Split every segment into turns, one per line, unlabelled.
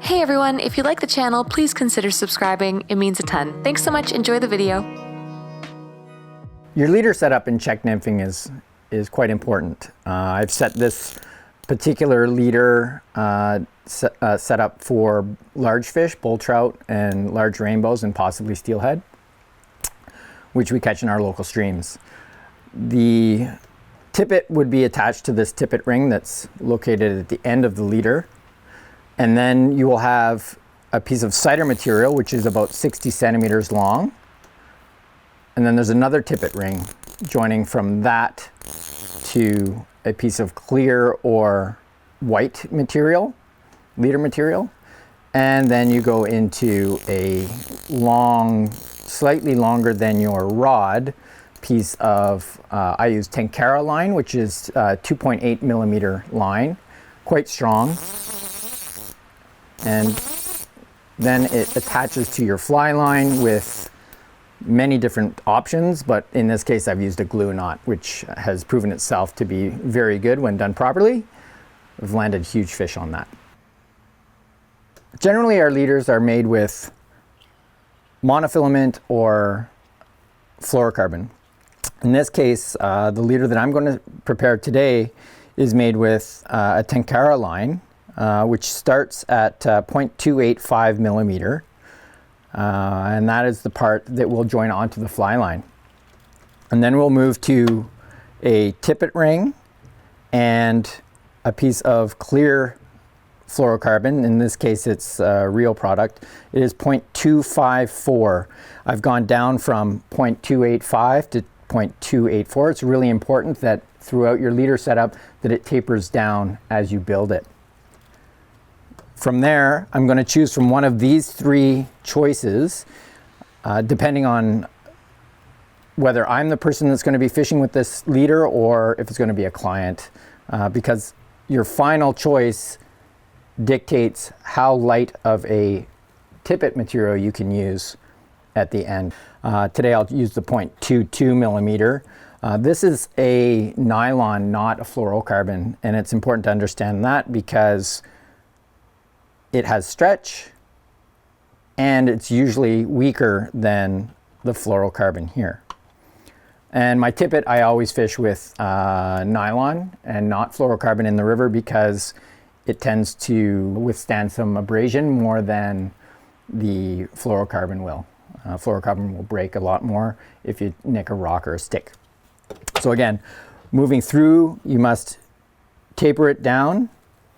Hey everyone, if you like the channel, please consider subscribing. It means a ton. Thanks so much. Enjoy the video.
Your leader setup in Czech nymphing is quite important. I've set this particular leader set up for large fish, bull trout, and large rainbows, and possibly steelhead, which we catch in our local streams. The tippet would be attached to this tippet ring that's located at the end of the leader. And then you will have a piece of cider material, which is about 60 centimeters long. And then there's another tippet ring joining from that to a piece of clear or white material, leader material. And then you go into a long, slightly longer than your rod piece of, I use Tenkara line, which is 2.8 millimeter line, quite strong. And then it attaches to your fly line with many different options, but in this case I've used a glue knot, which has proven itself to be very good when done properly. We've landed huge fish on that. Generally our leaders are made with monofilament or fluorocarbon. In this case, the leader that I'm going to prepare today is made with a Tenkara line, which starts at 0.285 millimeter. And that is the part that will join onto the fly line. And then we'll move to a tippet ring and a piece of clear fluorocarbon. In this case, it's a real product. It is 0.254. I've gone down from 0.285 to 0.284. It's really important that throughout your leader setup that it tapers down as you build it. From there, I'm going to choose from one of these three choices, depending on whether I'm the person that's going to be fishing with this leader or if it's going to be a client, because your final choice dictates how light of a tippet material you can use at the end. Today I'll use the 0.22 millimeter. This is a nylon, not a fluorocarbon, and it's important to understand that because it has stretch, and it's usually weaker than the fluorocarbon here. And my tippet, I always fish with nylon and not fluorocarbon in the river because it tends to withstand some abrasion more than the fluorocarbon will. Fluorocarbon will break a lot more if you nick a rock or a stick. So again, moving through, you must taper it down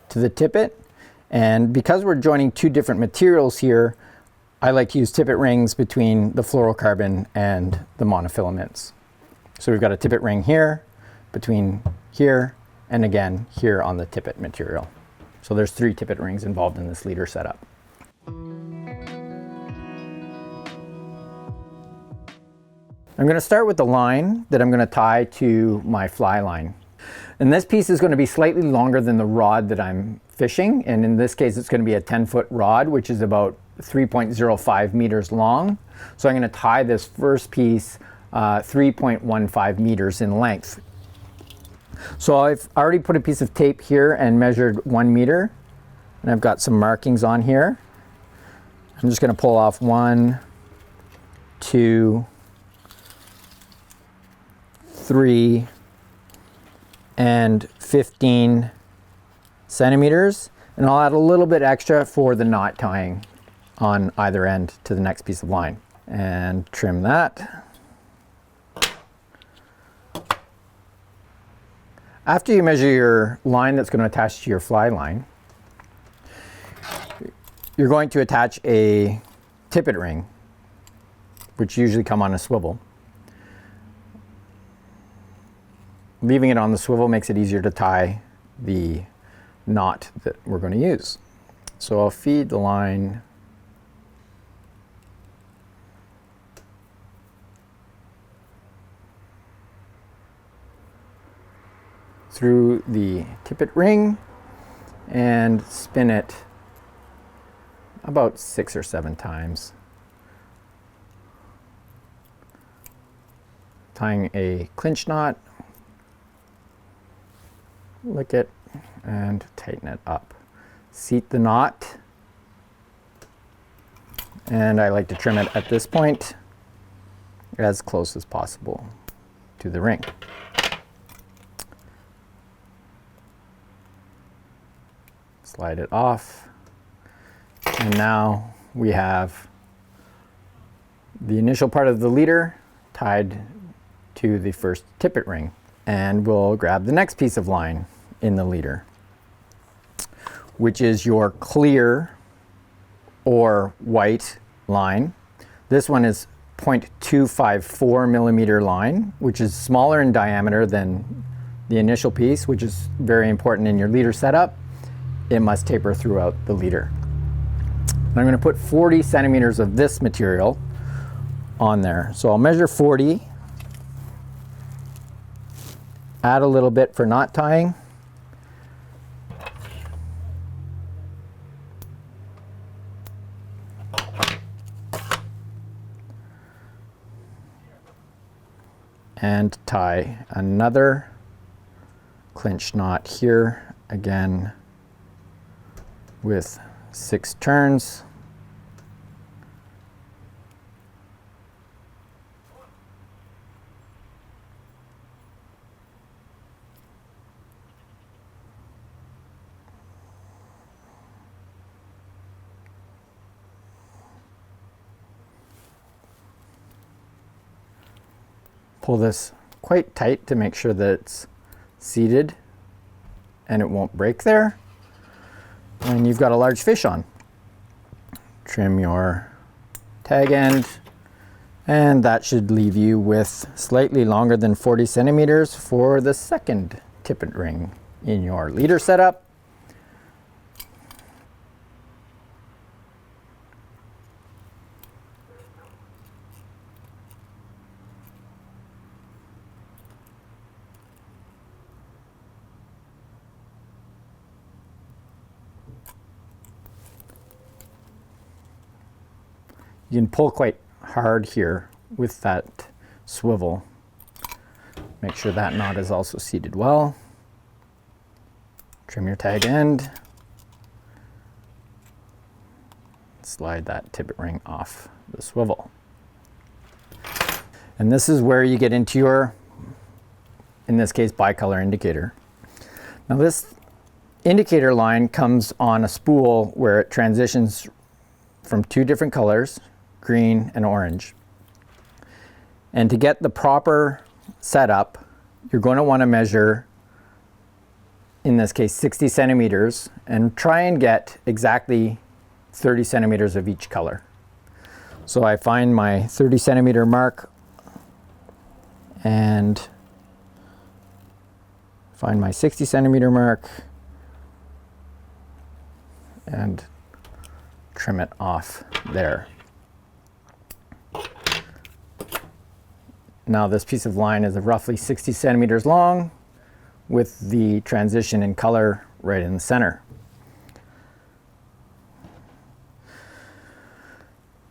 to the tippet. And because we're joining two different materials here, I like to use tippet rings between the fluorocarbon and the monofilaments. So we've got a tippet ring here, between here, and again here on the tippet material. So there's three tippet rings involved in this leader setup. I'm going to start with the line that I'm going to tie to my fly line. And this piece is going to be slightly longer than the rod that I'm fishing, and in this case it's going to be a 10-foot rod, which is about 3.05 meters long. So I'm going to tie this first piece 3.15 meters in length. So I've already put a piece of tape here and measured 1 meter, and I've got some markings on here. I'm just going to pull off 1, 2, 3, and 15 centimeters, and I'll add a little bit extra for the knot tying on either end to the next piece of line, and trim that. After you measure your line that's going to attach to your fly line, you're going to attach a tippet ring, which usually come on a swivel. Leaving it on the swivel makes it easier to tie the knot that we're going to use. So I'll feed the line through the tippet ring and spin it about 6 or 7 times, tying a clinch knot, lick it, and tighten it up. Seat the knot And I like to trim it at this point as close as possible to the ring. Slide it off. And now we have the initial part of the leader tied to the first tippet ring. And we'll grab the next piece of line in the leader, which is your clear or white line. This one is 0.254 millimeter line, which is smaller in diameter than the initial piece, which is very important in your leader setup. It must taper throughout the leader. And I'm going to put 40 centimeters of this material on there. So I'll measure 40, add a little bit for knot tying, and tie another clinch knot here, again with 6 turns. Pull this quite tight to make sure that it's seated and it won't break there. And you've got a large fish on. Trim your tag end, and that should leave you with slightly longer than 40 centimeters for the second tippet ring in your leader setup. You can pull quite hard here with that swivel. Make sure that knot is also seated well. Trim your tag end. Slide that tippet ring off the swivel. And this is where you get into your, in this case, bicolor indicator. Now this indicator line comes on a spool where it transitions from 2 different colors, green and orange. And to get the proper setup, you're going to want to measure, in this case, 60 centimeters, and try and get exactly 30 centimeters of each color. So I find my 30 centimeter mark and find my 60 centimeter mark and trim it off there. Now this piece of line is roughly 60 centimeters long with the transition in color right in the center.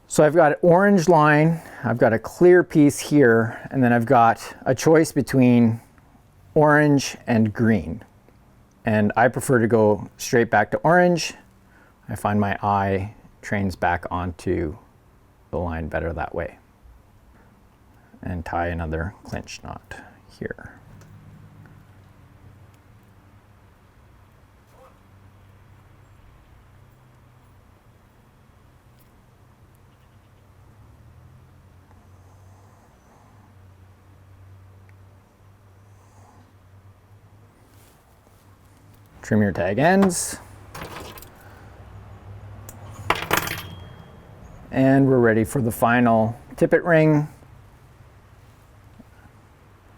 So I've got an orange line, I've got a clear piece here, and then I've got a choice between orange and green. And I prefer to go straight back to orange. I find my eye trains back onto the line better that way. And tie another clinch knot here. Trim your tag ends. And we're ready for the final tippet ring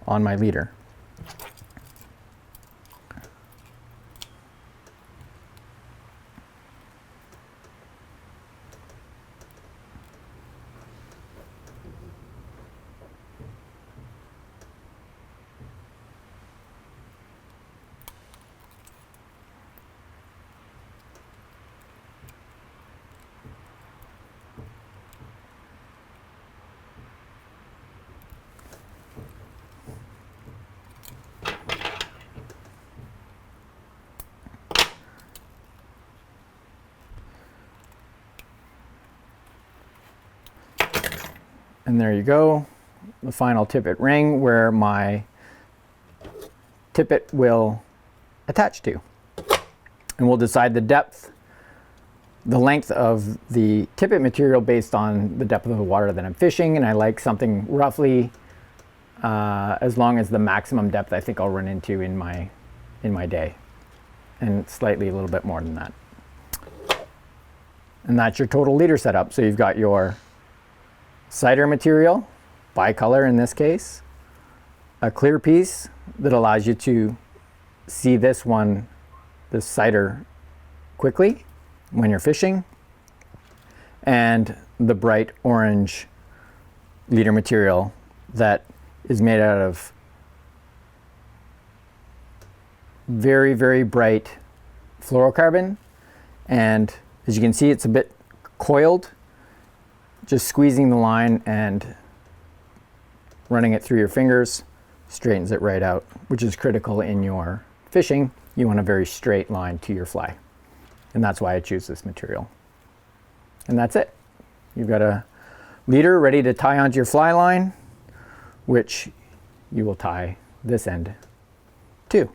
on my leader. And there you go, the final tippet ring where my tippet will attach to. And we'll decide the depth, the length of the tippet material based on the depth of the water that I'm fishing. And I like something roughly as long as the maximum depth I think I'll run into in my day, and slightly a little bit more than that. And that's your total leader setup. So you've got your cider material, bicolor in this case, a clear piece that allows you to see this cider quickly when you're fishing, and the bright orange leader material that is made out of very, very bright fluorocarbon. And as you can see, it's a bit coiled. Just squeezing the line and running it through your fingers straightens it right out, which is critical in your fishing. You want a very straight line to your fly. And that's why I choose this material. And that's it. You've got a leader ready to tie onto your fly line, which you will tie this end to.